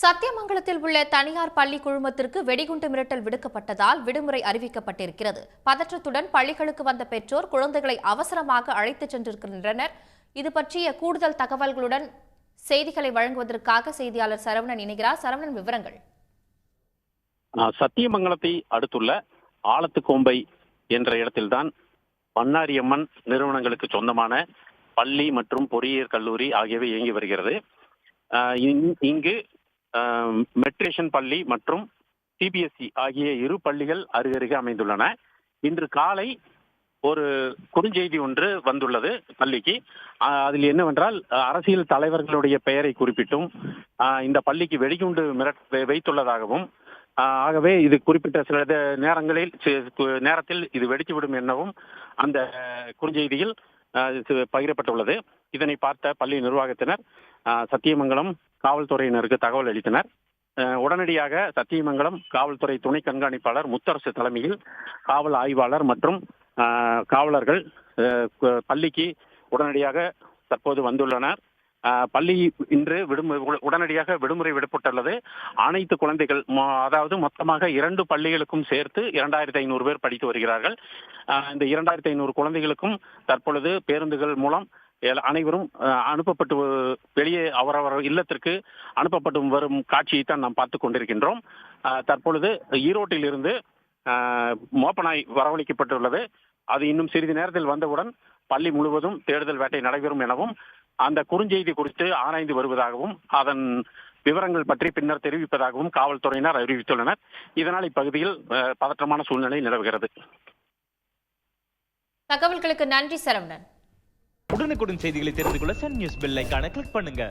சத்தியமங்கலத்தில் உள்ள தனியார் பள்ளி குழுமத்திற்கு வெடிகுண்டு மிரட்டல் விடுக்கப்பட்டதால் விடுமுறை அறிவிக்கப்பட்டிருக்கிறது. பதற்றத்துடன் பள்ளிகளுக்கு வந்த பெற்றோர் குழந்தைகளை அவசரமாக அழைத்துச் சென்றிருக்கின்றனர். இது பற்றிய கூடுதல் தகவல்களுடன் செய்திகளை வழங்குவதற்காக செய்தியாளர் சரவணன் இணைகிறார். சரவணன், விவரங்கள். சத்தியமங்கலத்தை அடுத்துள்ள ஆலத்துக்கோம்பை என்ற இடத்தில்தான் பண்ணாரியம்மன் நிறுவனங்களுக்கு சொந்தமான பள்ளி மற்றும் பொறியியல் கல்லூரி ஆகியவை இயங்கி வருகிறது. இங்கு மெட்ரிகுலேஷன் பள்ளி மற்றும் சிபிஎஸ்இ ஆகிய இரு பள்ளிகள் அருகருகே அமைந்துள்ளன. இன்று காலை ஒரு குறுஞ்செய்தி ஒன்று வந்துள்ளது பள்ளிக்கு. அதில் என்னவென்றால், அரசியல் தலைவர்களுடைய பெயரை குறிப்பிட்டும் இந்த பள்ளிக்கு வெடிகுண்டு வைத்துள்ளதாகவும், ஆகவே இது குறிப்பிட்ட சில நேரத்தில் இது வெடித்துவிடும் எனவும் அந்த குறுஞ்செய்தியில் பகிரப்பட்டுள்ளது. இதனை பார்த்த பள்ளி நிர்வாகத்தினர் சத்தியமங்கலம் காவல்துறையினருக்கு தகவல் அளித்தனர். உடனடியாக சத்தியமங்கலம் காவல்துறை துணை கண்காணிப்பாளர் முத்தரசு தலைமையில் காவல் ஆய்வாளர் மற்றும் காவலர்கள் பள்ளிக்கு உடனடியாக தற்போது வந்துள்ளனர். பள்ளி இன்று உடனடியாக விடுமுறை விடப்பட்டுள்ளது. அனைத்து குழந்தைகள், அதாவது மொத்தமாக 2 பள்ளிகளுக்கும் சேர்த்து 2500 பேர் படித்து வருகிறார்கள். இந்த 2500 குழந்தைகளுக்கும் தற்பொழுது பேருந்துகள் மூலம் அனைவரும் அனுப்பப்பட்டு வெளியே அவரவர் இல்லத்திற்கு அனுப்பப்பட்டு வரும் காட்சியை தான் நாம் பார்த்து கொண்டிருக்கின்றோம். தற்பொழுது ஈரோட்டில் இருந்து மோப்பனாய் வரவழைக்கப்பட்டுள்ளது. அது இன்னும் சிறிது நேரத்தில் வந்தவுடன் பள்ளி முழுவதும் தேடுதல் வேட்டை நடைபெறும் எனவும், அந்த குறுஞ்செய்தி குறித்து ஆராய்ந்து வருவதாகவும், அதன் விவரங்கள் பற்றி பின்னர் தெரிவிப்பதாகவும் காவல்துறையினர் அறிவித்துள்ளனர். இதனால் இப்பகுதியில் பதற்றமான சூழ்நிலை நிலவுகிறது. தகவல்களுக்கு நன்றி சரவணன். உடனுக்குடன் செய்திகளை தெரிந்து கொள்ள சன் நியூஸ் பெல் ஐகானை கிளிக் பண்ணுங்க.